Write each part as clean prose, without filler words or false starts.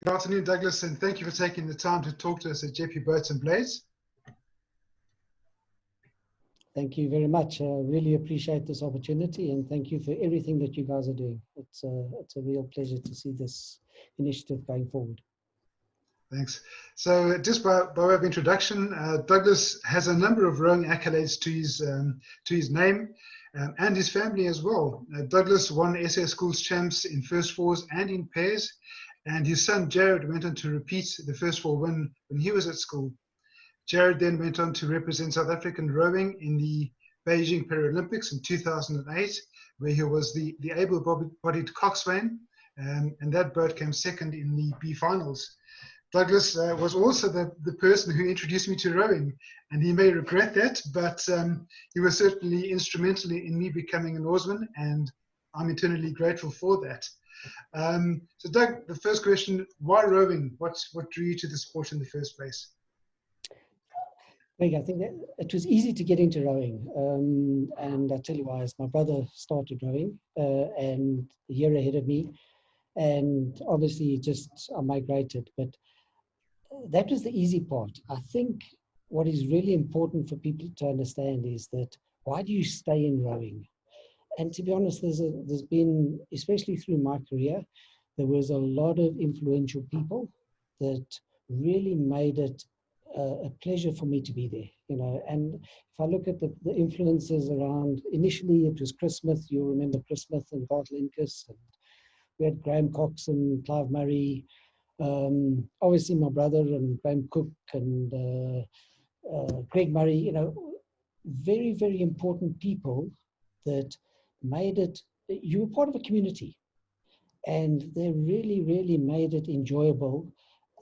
Good afternoon, Douglas, and thank you for taking the time to talk to us at Jeppe Boats and Blades. Thank you very much. I really appreciate this opportunity, and thank you for everything that you guys are doing. It's a real pleasure to see this initiative going forward. Thanks. So just by way of introduction, Douglas has a number of rowing accolades to his name and his family as well. Douglas won SA Schools champs in first fours and in pairs, and his son Jared went on to repeat the first four win when he was at school. Jared then went on to represent South African rowing in the Beijing Paralympics in 2008, where he was the able-bodied coxswain, and that boat came second in the B finals. Douglas was also the person who introduced me to rowing, and he may regret that, but he was certainly instrumental in me becoming an oarsman, and I'm eternally grateful for that. So Doug, the first question, why rowing? What drew you to the sport in the first place? I think that it was easy to get into rowing, and I'll tell you why. My brother started rowing and a year ahead of me, and obviously I migrated, but that was the easy part. I think what is really important for people to understand is that why do you stay in rowing? And to be honest, there's been, especially through my career, there was a lot of influential people that really made it a pleasure for me to be there, you know. And if I look at the influences around, initially it was Chris Smith. You'll remember Chris Smith and Bart Linkus, and we had Graham Cox and Clive Murray, obviously my brother and Graham Cook and Craig Murray, you know, very, very important people that made it, you were part of a community, and they really, really made it enjoyable.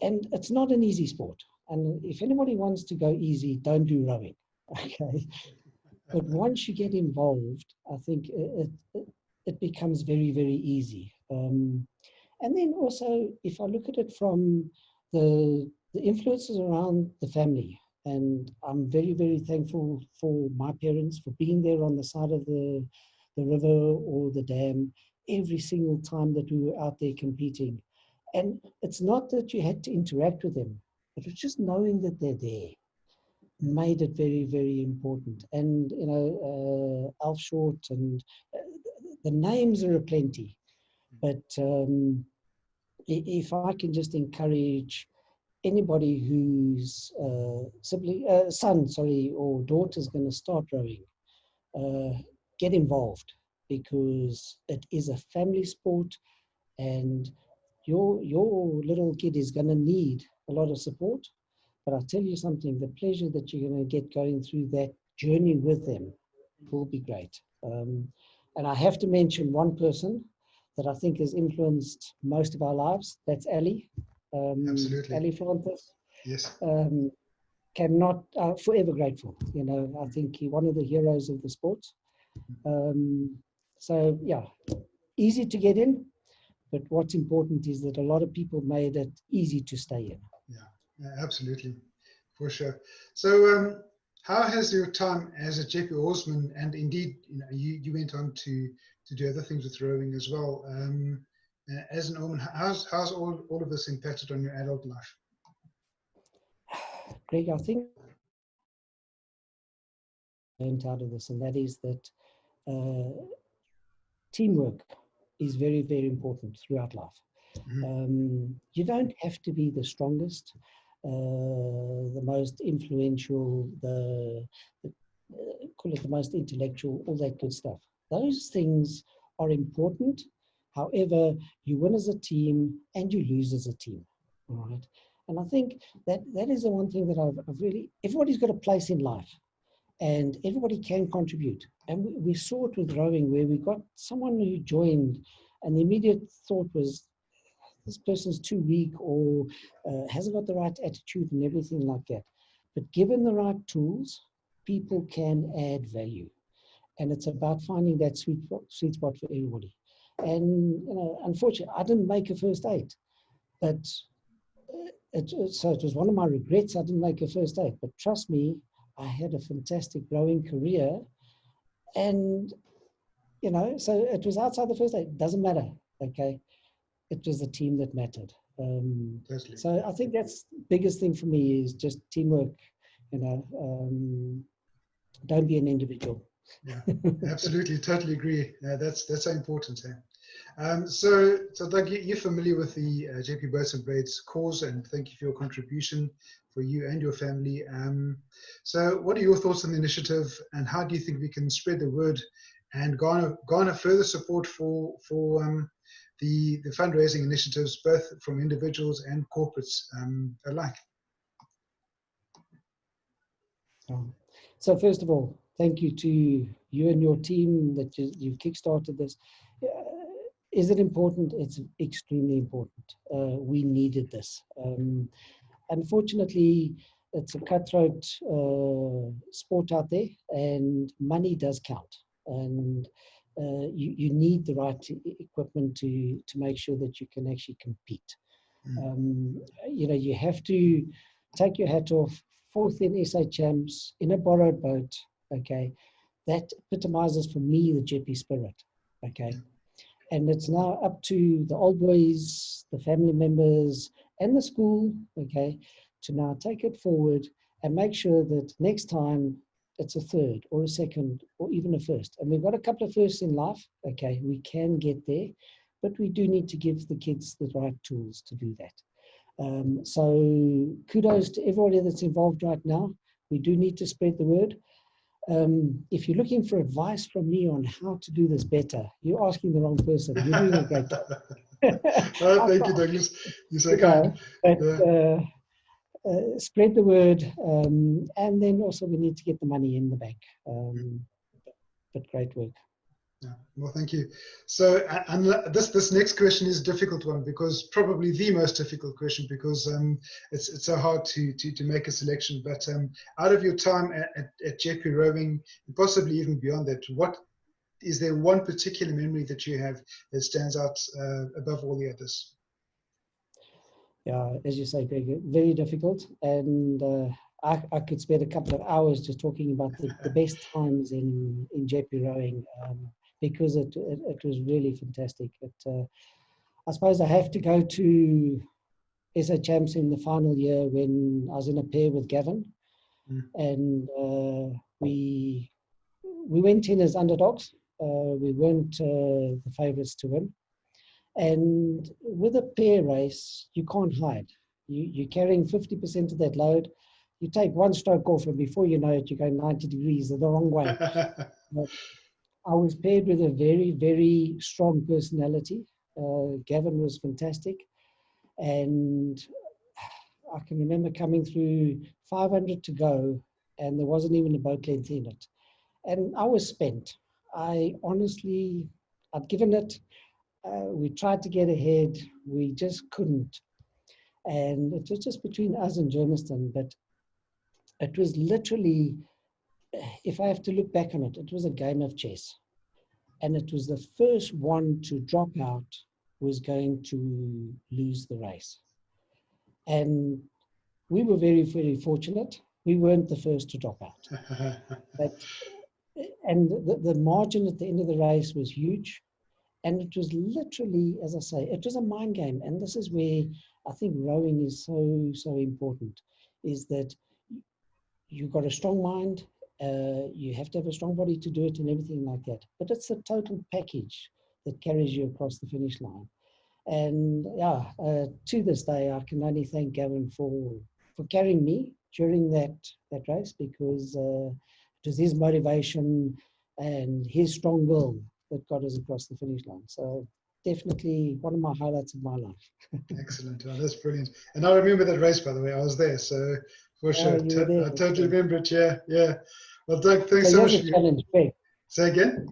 And it's not an easy sport. And if anybody wants to go easy, don't do rowing, okay? But once you get involved, I think it becomes very, very easy. And then also, if I look at it from the influences around the family, and I'm very, very thankful for my parents for being there on the side of the river or the dam every single time that we were out there competing. And it's not that you had to interact with them, but it's just knowing that they're there made it very, very important. And, you know, Alf Short and the names are aplenty. But if I can just encourage anybody whose son or daughter is going to start rowing, get involved, because it is a family sport, and your little kid is going to need a lot of support. But I'll tell you something, the pleasure that you're going to get going through that journey with them will be great. And I have to mention one person that I think has influenced most of our lives. That's Ali. Absolutely. Ali Francis. Yes. Cannot, forever grateful. You know, I think he's one of the heroes of the sport. So yeah, easy to get in, but what's important is that a lot of people made it easy to stay in. Yeah, absolutely, for sure. So how has your time as a Jeppe Oarsman, and indeed, you know, you went on to do other things with rowing as well, as an oarsman, how's all of this impacted on your adult life? Greg, I think I learned out of this, and that is that teamwork is very, very important throughout life. Mm-hmm. You don't have to be the strongest, the most influential, call it the most intellectual, all that good stuff. Those things are important. However, you win as a team and you lose as a team, all right? And I think that is the one thing that I've really, everybody's got a place in life, and everybody can contribute. And we saw it with rowing, where we got someone who joined, and the immediate thought was, this person's too weak, or hasn't got the right attitude and everything like that. But given the right tools, people can add value. And it's about finding that sweet spot for everybody. And, you know, unfortunately, I didn't make a first eight. But so it was one of my regrets I didn't make a first eight. But trust me, I had a fantastic rowing career. And, you know, so it was outside the first eight. Doesn't matter, okay? It was the team that mattered. Totally. So I think that's the biggest thing for me is just teamwork. Don't be an individual. Yeah, absolutely, totally agree. That's so important. So Doug, you're familiar with the JP Boats and Braids cause, and thank you for your contribution for you and your family. So what are your thoughts on the initiative, and how do you think we can spread the word and garner further support for the fundraising initiatives, both from individuals and corporates alike? So first of all, thank you to you and your team that you've kickstarted this. Is it important? It's extremely important. We needed this. Unfortunately, it's a cutthroat sport out there, and money does count. And you need the right equipment to make sure that you can actually compete. You have to take your hat off. Fourth in SA Champs in a borrowed boat. Okay, that epitomizes for me the Jeppe spirit. Okay. And it's now up to the old boys, the family members, and the school, okay, to now take it forward and make sure that next time it's a third or a second or even a first. And we've got a couple of firsts in life, okay, we can get there, but we do need to give the kids the right tools to do that. So kudos to everybody that's involved right now. We do need to spread the word. If you're looking for advice from me on how to do this better, you're asking the wrong person. You're doing a great job. Thank you, Douglas. You're so kind. But spread the word, and then also we need to get the money in the bank. But great work. Yeah, well, thank you. So, and this next question is a difficult one, because probably the most difficult question, because it's so hard to make a selection. But out of your time at Jeppe Rowing, possibly even beyond that, what is there one particular memory that you have that stands out above all the others? Yeah, as you say, Greg, very difficult, and I could spend a couple of hours just talking about the best times in Jeppe Rowing. Because it was really fantastic. I suppose I have to go to SA Champs in the final year when I was in a pair with Gavin, and we went in as underdogs. We weren't the favourites to win. And with a pair race, you can't hide. You're carrying 50% of that load. You take one stroke off, and before you know it, you're going 90 degrees the wrong way. I was paired with a very, very strong personality. Gavin was fantastic. And I can remember coming through 500 to go, and there wasn't even a boat length in it. And I was spent. I'd given it. We tried to get ahead. We just couldn't. And it was just between us and Germiston. But it was literally, if I have to look back on it, it was a game of chess. And it was the first one to drop out was going to lose the race. And we were very, very fortunate. We weren't the first to drop out. And the margin at the end of the race was huge. And it was literally, as I say, it was a mind game. And this is where I think rowing is so, so important, is that you've got a strong mind. You have to have a strong body to do it and everything like that. But it's the total package that carries you across the finish line. And yeah, to this day, I can only thank Gavin for carrying me during that race, because it was his motivation and his strong will that got us across the finish line. So definitely one of my highlights of my life. Excellent. Oh, that's brilliant. And I remember that race, by the way. I was there, so for sure. I totally remember it. Yeah. Well, Doug, thanks so much. Here's a challenge, Greg. Say again?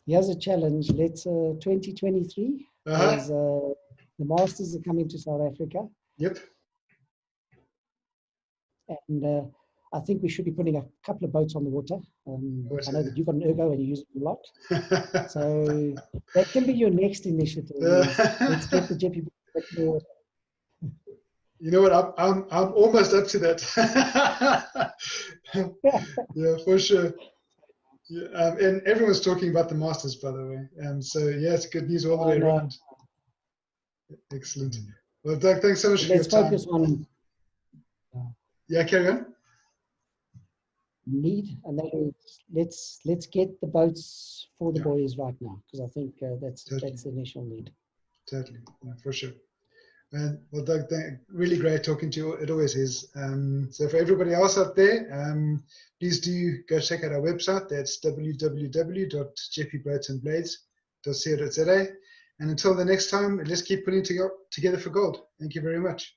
Here's a challenge. Let's 2023. As the Masters are coming to South Africa. Yep. And I think we should be putting a couple of boats on the water. I know that you've got an ergo and you use it a lot. So that can be your next initiative. Let's get the Jeppe boat. You know what? I'm almost up to that. Yeah, for sure. Yeah, and everyone's talking about the Masters, by the way. So yeah, it's good news all the way around. Excellent. Well, Doug, thanks so much for your Let's time. focus on Yeah, carry on. need, and that is let's get the boats for the Yeah. boys right now, because I think that's Totally. the initial need. Totally, yeah, for sure. And well, Doug, really great talking to you. It always is. So for everybody else out there, please do go check out our website. That's www.jeppeboatsandblades.co.za. And until the next time, let's keep putting together for gold. Thank you very much.